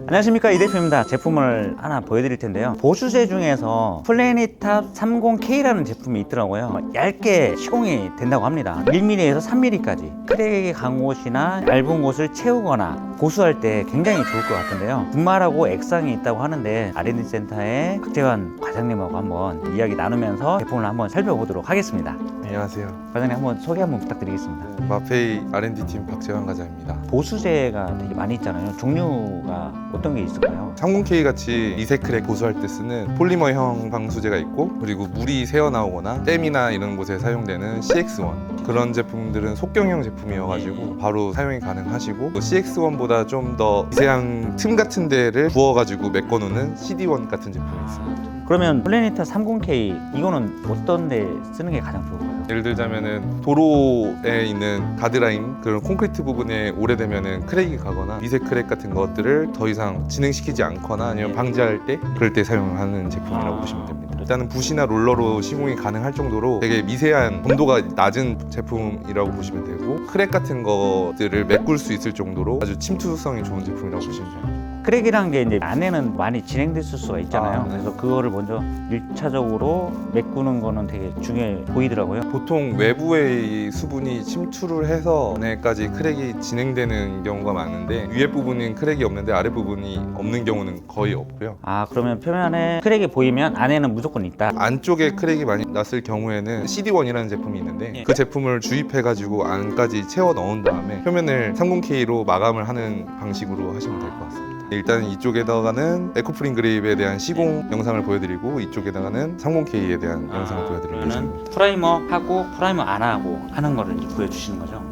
안녕하십니까, 이 대표입니다. 제품을 하나 보여드릴 텐데요. 보수제 중에서 플래닛탑 30K라는 제품이 있더라고요. 얇게 시공이 된다고 합니다. 1mm에서 3mm까지 크랙의 간 곳이나 얇은 곳을 채우거나 보수할 때 굉장히 좋을 것 같은데요. 분말하고 액상이 있다고 하는데 R&D 센터의 박재환 과장님하고 한번 이야기 나누면서 제품을 한번 살펴보도록 하겠습니다. 안녕하세요. 과장님, 한번 소개 한번 부탁드리겠습니다. 마페이 R&D 팀 박재환 과장입니다. 보수제가 되게 많이 있잖아요. 종류가 어떤 게 있을까요? 30K 같이 리세 크랙 보수할 때 쓰는 폴리머형 방수제가 있고, 그리고 물이 새어나오거나 댐이나 이런 곳에 사용되는 CX1, 그런 제품들은 속경형 제품이어가지고 바로 사용이 가능하시고, CX1보다 좀 더 미세한 틈 같은 데를 부어가지고 메꿔놓는 CD1 같은 제품이 있습니다. 그러면 플래닛탑 30K 이거는 어떤 데 쓰는 게 가장 좋을까요? 예를 들자면은 도로에 있는 가드라인, 그런 콘크리트 부분에 오래되면은 크랙이 가거나 미세 크랙 같은 것들을 더 이상 진행시키지 않거나 아니면 방지할 때, 그럴 때 사용하는 제품이라고 보시면 됩니다. 일단은 붓이나 롤러로 시공이 가능할 정도로 되게 미세한 점도가 낮은 제품이라고 보시면 되고, 크랙 같은 것들을 메꿀 수 있을 정도로 아주 침투성이 좋은 제품이라고 보시면 됩니다. 크랙이라는 게 이제 안에는 많이 진행됐을 수가 있잖아요. 네. 그래서 그거를 먼저 1차적으로 메꾸는 거는 되게 중요해 보이더라고요. 보통 외부의 수분이 침투를 해서 안에까지 크랙이 진행되는 경우가 많은데, 위에 부분은 크랙이 없는데 아래 부분이 없는 경우는 거의 없고요. 그러면 표면에 크랙이 보이면 안에는 무조건 있다. 안쪽에 크랙이 많이 났을 경우에는 CD1이라는 제품이 있는데, 그 제품을 주입해가지고 안까지 채워 넣은 다음에 표면을 30K로 마감을 하는 방식으로 하시면 될 것 같습니다. 일단 이쪽에다가는 에코프린 그립에 대한 시공 영상을 보여드리고, 이쪽에다가는 30K에 대한 영상을 보여드릴 그러면 예정입니다. 프라이머 하고 프라이머 안 하고 하는 거를 이제 보여주시는 거죠.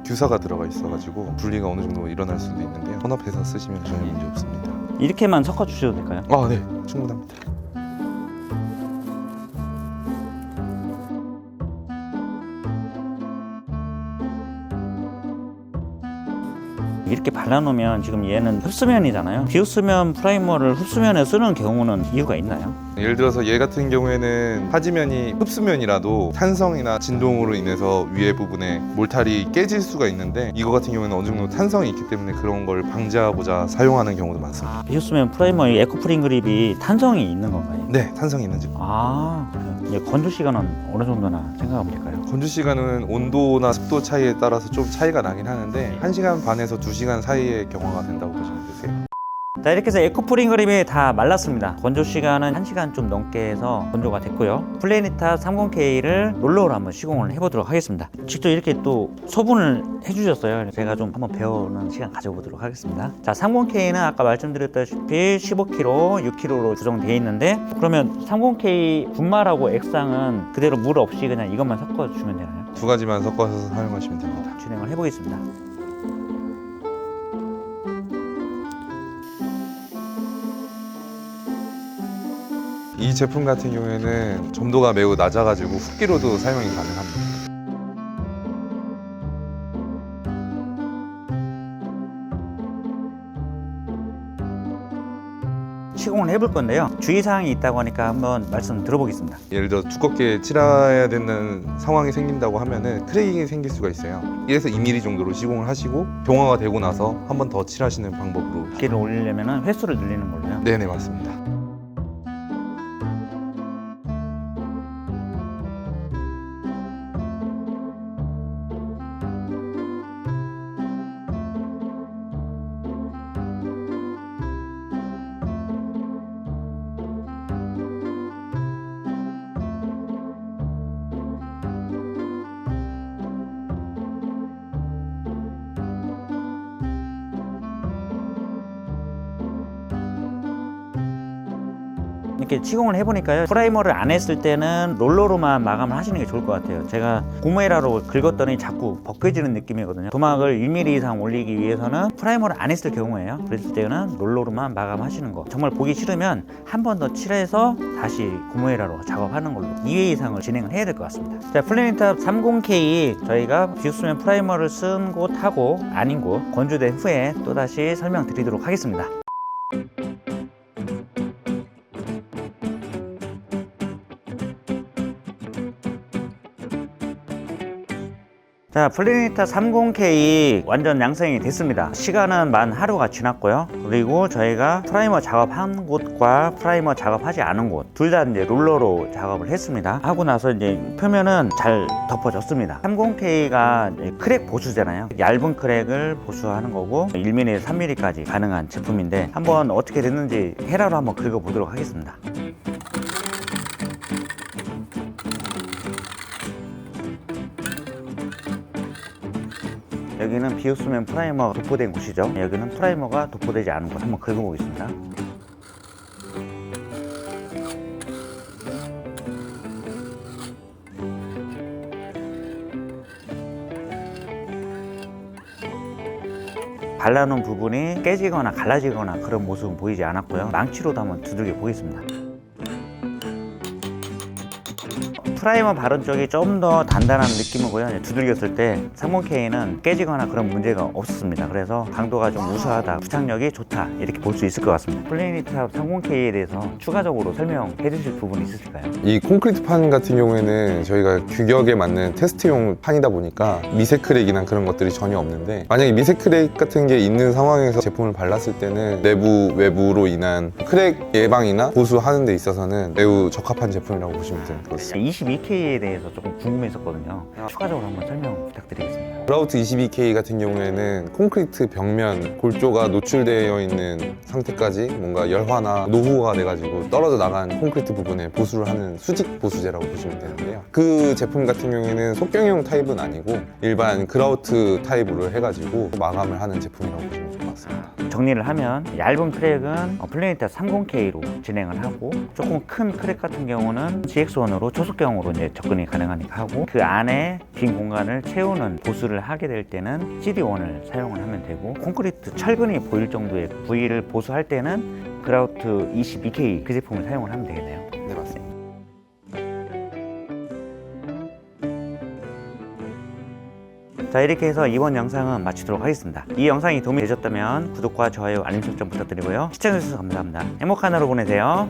규사가 들어가 있어가지고 분리가 어느 정도 일어날 수도 있는데요. 혼합해서 쓰시면 전혀 문제 없습니다. 이렇게만 섞어 주셔도 될까요? 네, 충분합니다. 이렇게 발라놓으면 지금 얘는 흡수면이잖아요. 비흡수면 프라이머를 흡수면에 쓰는 경우는 이유가 있나요? 예를 들어서 얘 같은 경우에는 하지면이 흡수면이라도 탄성이나 진동으로 인해서 위에 부분에 몰탈이 깨질 수가 있는데, 이거 같은 경우에는 어느 정도 탄성이 있기 때문에 그런 걸 방지하고자 사용하는 경우도 많습니다. 비흡수면 프라이머의 에코프린 그립이 탄성이 있는 건가요? 네, 탄성이 있는 제품. 그래요. 이제 건조 시간은 어느 정도나 생각하면 될까요? 건조 시간은 온도나 습도 차이에 따라서 좀 차이가 나긴 하는데 1시간 반에서 2시간 사이의 경화가 된다고 보시면 되세요. 자, 이렇게 해서 에코프린 그립이 다 말랐습니다. 건조 시간은 1시간 좀 넘게 해서 건조가 됐고요. 플래닛탑 30K를 롤러로 한번 시공을 해보도록 하겠습니다. 직접 이렇게 또 소분을 해주셨어요. 제가 좀 한번 배우는 시간 가져보도록 하겠습니다. 자, 30K는 아까 말씀드렸다시피 15kg, 6kg로 구성되어 있는데, 그러면 30K 분말하고 액상은 그대로 물 없이 그냥 이것만 섞어주면 되나요? 두 가지만 섞어서 사용하시면 됩니다. 진행을 해보겠습니다. 이 제품 같은 경우에는 점도가 매우 낮아가지고 흡기로도 사용이 가능합니다. 시공을 해볼 건데요. 주의사항이 있다고 하니까 한번 말씀 들어보겠습니다. 예를 들어 두껍게 칠해야 되는 상황이 생긴다고 하면은 크랙이 생길 수가 있어요. 1에서 2mm 정도로 시공을 하시고 경화가 되고 나서 한 번 더 칠하시는 방법으로. 두께를 올리려면 횟수를 늘리는 걸로요. 네네, 맞습니다. 이렇게 시공을 해보니까요, 프라이머를 안 했을 때는 롤러로만 마감을 하시는 게 좋을 것 같아요. 제가 고무에라로 긁었더니 자꾸 벗겨지는 느낌이거든요. 도막을 1mm 이상 올리기 위해서는 프라이머를 안 했을 경우에요, 그랬을 때는 롤러로만 마감하시는 거. 정말 보기 싫으면 한 번 더 칠해서 다시 고무에라로 작업하는 걸로 2회 이상을 진행을 해야 될 것 같습니다. 자, 플래닛탑 30K 저희가 비흡수면 프라이머를 쓴 곳하고 아닌 곳 건조된 후에 또다시 설명드리도록 하겠습니다. 자, 플래니타 30K 완전 양성이 됐습니다. 시간은 만 하루가 지났고요. 그리고 저희가 프라이머 작업한 곳과 프라이머 작업하지 않은 곳 둘 다 이제 롤러로 작업을 했습니다. 하고 나서 이제 표면은 잘 덮어졌습니다. 30K가 크랙 보수잖아요. 얇은 크랙을 보수하는 거고 1mm, 3mm까지 가능한 제품인데 한번 어떻게 됐는지 헤라로 한번 긁어보도록 하겠습니다. 여기는 비오스맨 프라이머가 도포된 곳이죠. 여기는 프라이머가 도포되지 않은 곳 한번 긁어보겠습니다. 발라놓은 부분이 깨지거나 갈라지거나 그런 모습은 보이지 않았고요. 망치로도 한번 두들겨 보겠습니다. 프라이머 바른 쪽이 좀 더 단단한 느낌이고요. 두들겼을 때 30K는 깨지거나 그런 문제가 없었습니다. 그래서 강도가 좀 우수하다, 부착력이 좋다 이렇게 볼 수 있을 것 같습니다. 플래니타 30K에 대해서 추가적으로 설명해 주실 부분이 있으실까요? 이 콘크리트 판 같은 경우에는 저희가 규격에 맞는 테스트용 판이다 보니까 미세 크랙이나 그런 것들이 전혀 없는데, 만약에 미세 크랙 같은 게 있는 상황에서 제품을 발랐을 때는 내부 외부로 인한 크랙 예방이나 보수하는 데 있어서는 매우 적합한 제품이라고 보시면 될 것 같습니다. 22K에 대해서 조금 궁금했었거든요. 추가적으로 한번 설명 부탁드리겠습니다. 브라우트 22K 같은 경우에는 콘크리트 벽면 골조가 노출되어 있는 상태까지 뭔가 열화나 노후가 돼가지고 떨어져 나간 콘크리트 부분에 보수를 하는 수직 보수제라고 보시면 되는데요. 그 제품 같은 경우에는 속경형 타입은 아니고 일반 그라우트 타입으로 해가지고 마감을 하는 제품이라고 보시면 될 것 같습니다. 정리를 하면 얇은 크랙은 플래니타 30K로 진행을 하고, 조금 큰 크랙 같은 경우는 GX1으로 초속경으로 이제 접근이 가능하니까 하고, 그 안에 빈 공간을 채우는 보수를 하게 될 때는 CD1을 사용을 하면 되고, 콘크리트 철근이 보일 정도의 부위를 보수할 때는 그라우트 22K 그 제품을 사용을 하면 되겠네요. 네, 맞습니다. 자, 이렇게 해서 이번 영상은 마치도록 하겠습니다. 이 영상이 도움이 되셨다면 구독과 좋아요, 알림 설정 부탁드리고요. 시청해주셔서 감사합니다. 행복한 하루 보내세요.